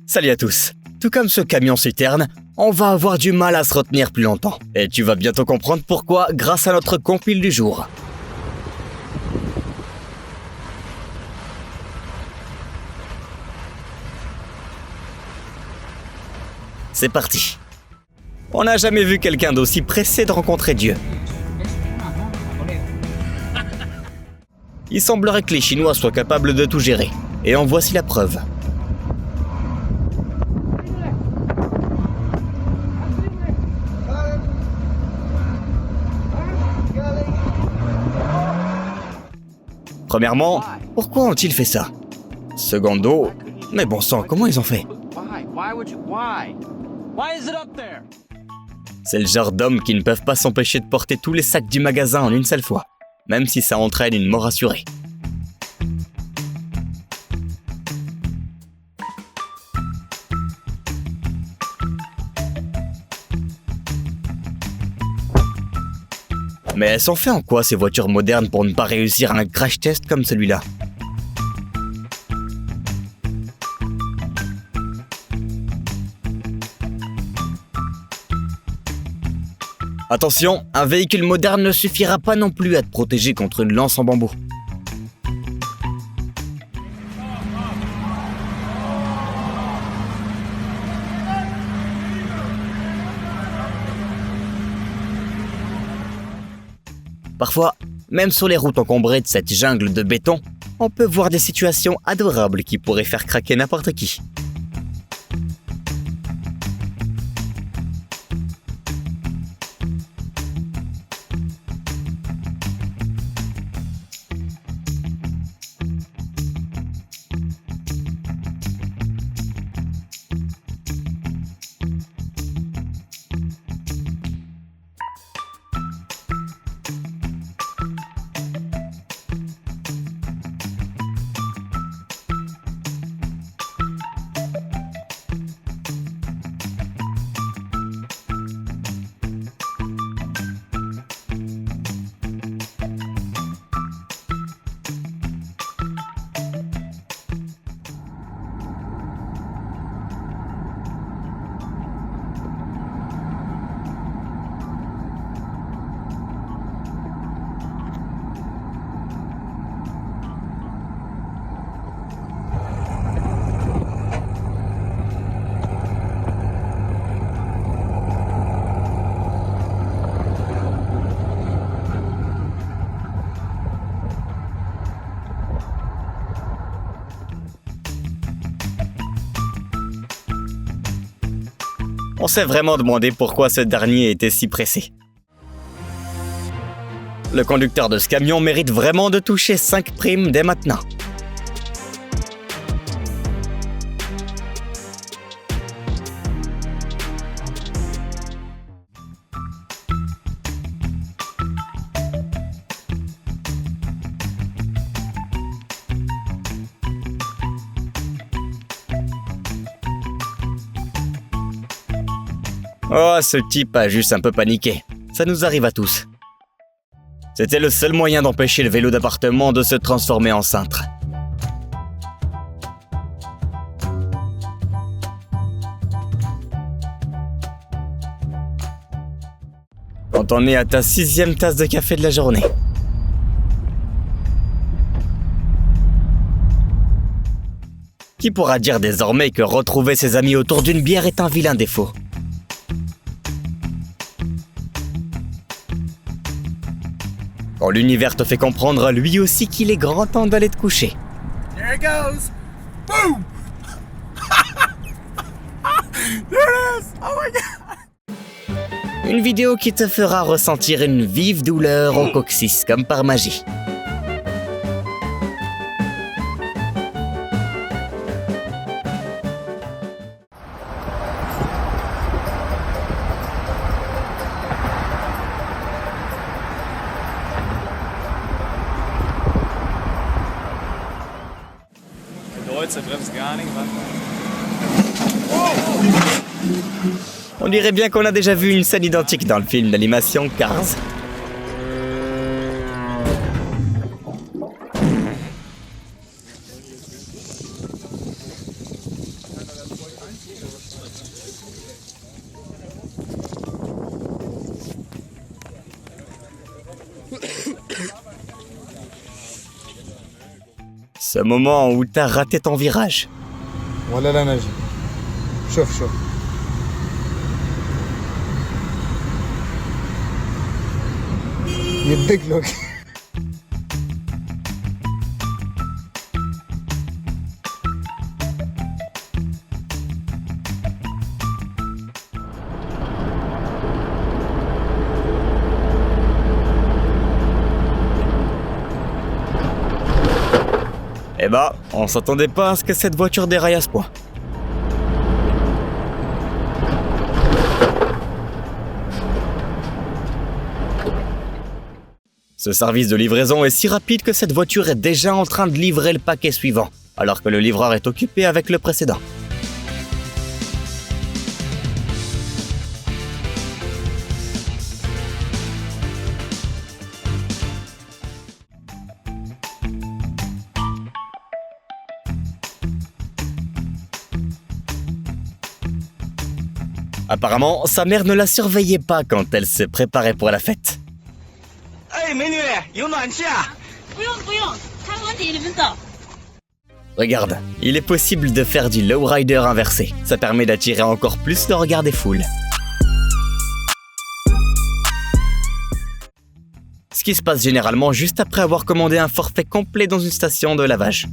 Salut à tous. Tout comme ce camion-citerne, on va avoir du mal à se retenir plus longtemps. Et tu vas bientôt comprendre pourquoi grâce à notre compile du jour. C'est parti. On n'a jamais vu quelqu'un d'aussi pressé de rencontrer Dieu. Il semblerait que les Chinois soient capables de tout gérer. Et en voici la preuve. Premièrement, pourquoi ont-ils fait ça? Secondo, mais bon sang, comment ils ont fait? C'est le genre d'hommes qui ne peuvent pas s'empêcher de porter tous les sacs du magasin en une seule fois, même si ça entraîne une mort assurée. Mais elles sont faites en quoi ces voitures modernes pour ne pas réussir un crash test comme celui-là? Attention, un véhicule moderne ne suffira pas non plus à te protéger contre une lance en bambou. Parfois, même sur les routes encombrées de cette jungle de béton, on peut voir des situations adorables qui pourraient faire craquer n'importe qui. On s'est vraiment demandé pourquoi ce dernier était si pressé. Le conducteur de ce camion mérite vraiment de toucher 5 primes dès maintenant. Oh, ce type a juste un peu paniqué. Ça nous arrive à tous. C'était le seul moyen d'empêcher le vélo d'appartement de se transformer en cintre. Quand on est à ta 6e tasse de café de la journée. Qui pourra dire désormais que retrouver ses amis autour d'une bière est un vilain défaut? Quand l'univers te fait comprendre lui aussi qu'il est grand temps d'aller te coucher. There it goes. Boom. There it is. Oh my God. Une vidéo qui te fera ressentir une vive douleur au coccyx comme par magie. Leute, bremst gar nicht, was? On dirait bien qu'on a déjà vu une scène identique dans le film d'animation Cars. Ce moment où t'as raté ton virage. ولا لا نجي شوف يدق لك Eh bah, on s'attendait pas à ce que cette voiture déraille à ce point. Ce service de livraison est si rapide que cette voiture est déjà en train de livrer le paquet suivant, alors que le livreur est occupé avec le précédent. Apparemment, sa mère ne la surveillait pas quand elle se préparait pour la fête. 哎，美女，有暖气啊！不用不用，开锅底，你们走。 Regarde, il est possible de faire du lowrider inversé. Ça permet d'attirer encore plus le regard des foules. Ce qui se passe généralement juste après avoir commandé un forfait complet dans une station de lavage.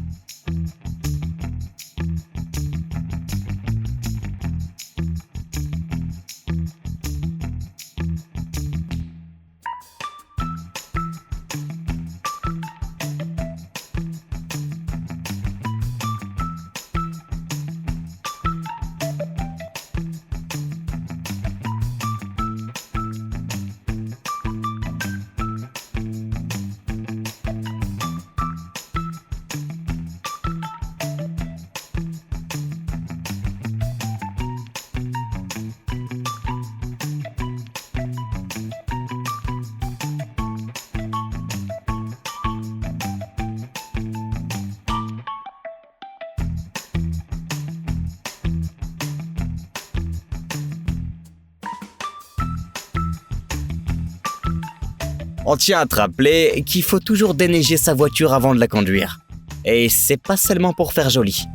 On tient à te rappeler qu'il faut toujours déneiger sa voiture avant de la conduire. Et c'est pas seulement pour faire joli.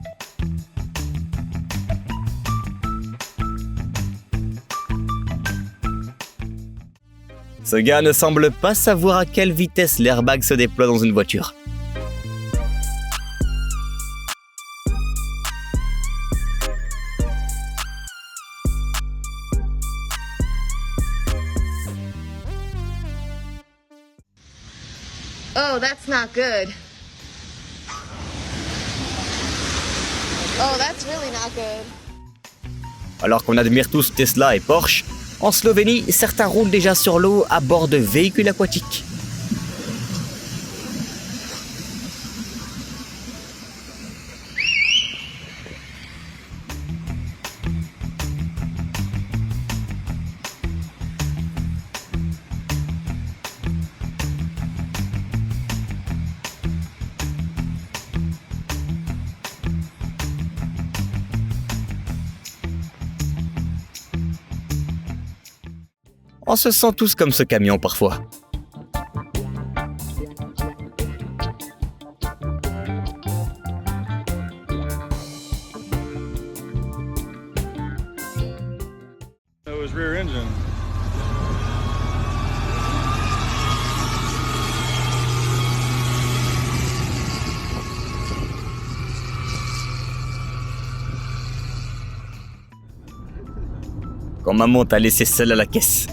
Ce gars ne semble pas savoir à quelle vitesse l'airbag se déploie dans une voiture. Oh, that's not good. Oh, that's really not good. Alors qu'on admire tous Tesla et Porsche, en Slovénie, certains roulent déjà sur l'eau à bord de véhicules aquatiques. On se sent tous comme ce camion parfois. It was rear engine. Quand maman t'a laissé seule à la caisse.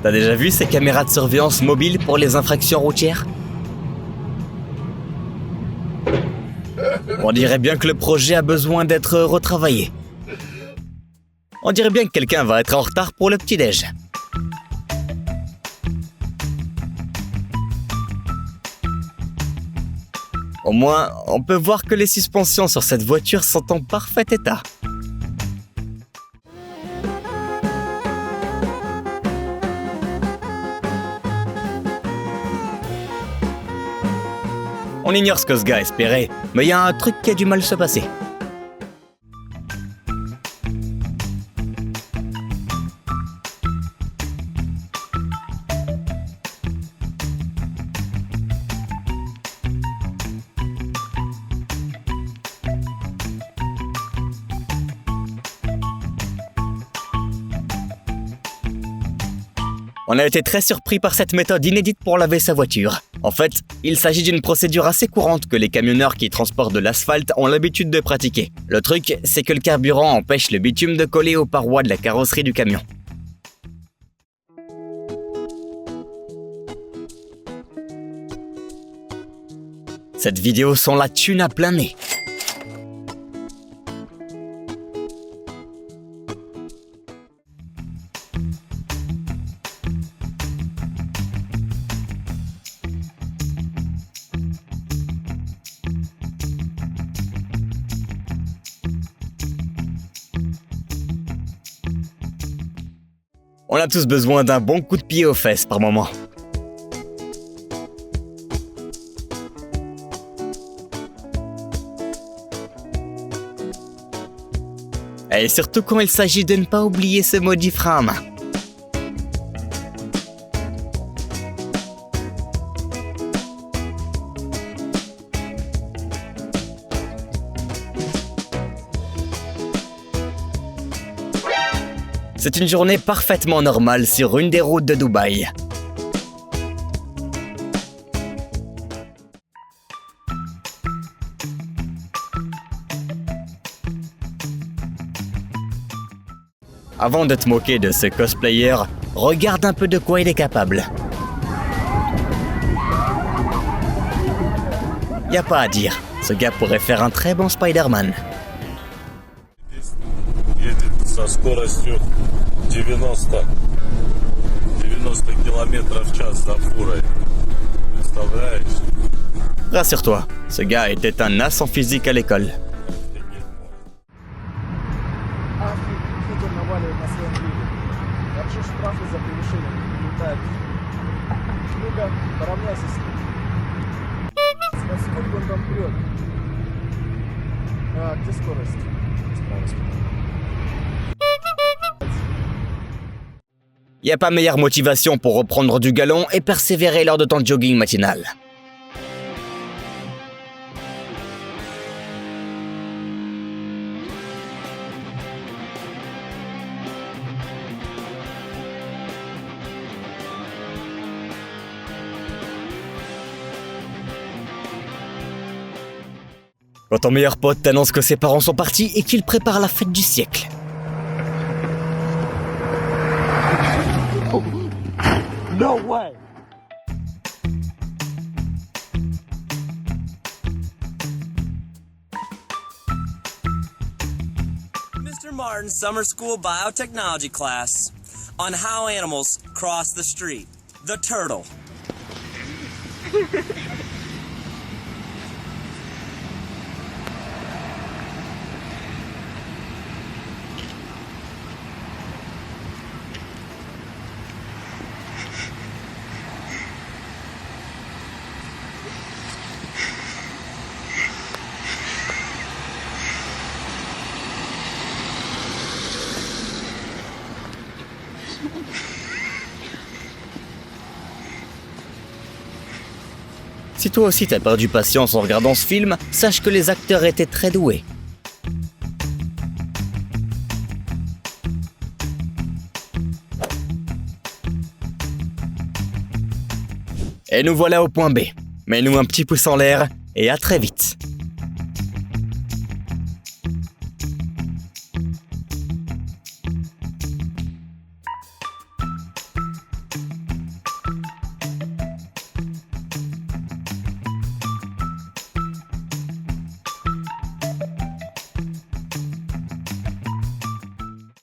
T'as déjà vu ces caméras de surveillance mobiles pour les infractions routières? On dirait bien que le projet a besoin d'être retravaillé. On dirait bien que quelqu'un va être en retard pour le petit-déj. Au moins, on peut voir que les suspensions sur cette voiture sont en parfait état. On ignore ce que ce gars a espéré, mais il y a un truc qui a du mal à se passer. On a été très surpris par cette méthode inédite pour laver sa voiture. En fait, il s'agit d'une procédure assez courante que les camionneurs qui transportent de l'asphalte ont l'habitude de pratiquer. Le truc, c'est que le carburant empêche le bitume de coller aux parois de la carrosserie du camion. Cette vidéo sent la thune à plein nez. On a tous besoin d'un bon coup de pied aux fesses par moment. Et surtout quand il s'agit de ne pas oublier ce maudit frein à main. C'est une journée parfaitement normale sur une des routes de Dubaï. Avant de te moquer de ce cosplayer, regarde un peu de quoi il est capable. Y a pas à dire, ce gars pourrait faire un très bon Spider-Man. Со скоростью 90 км в час за фурой. Представляешь? Rassure-toi, ce gars était un as en physique à l'école. Офигительно наваливает на своем виде. Вообще штрафы за превышение не летают. Ну-ка, поравняйся с ним. Насколько он там прет? А, где скорость? Справа, справа. Y a pas meilleure motivation pour reprendre du galon et persévérer lors de ton jogging matinal. Quand ton meilleur pote t'annonce que ses parents sont partis et qu'il prépare la fête du siècle. No way! Mr. Martin's summer school biotechnology class on how animals cross the street. The turtle. Si toi aussi t'as perdu patience en regardant ce film, sache que les acteurs étaient très doués. Et nous voilà au point B. Mets-nous un petit pouce en l'air et à très vite.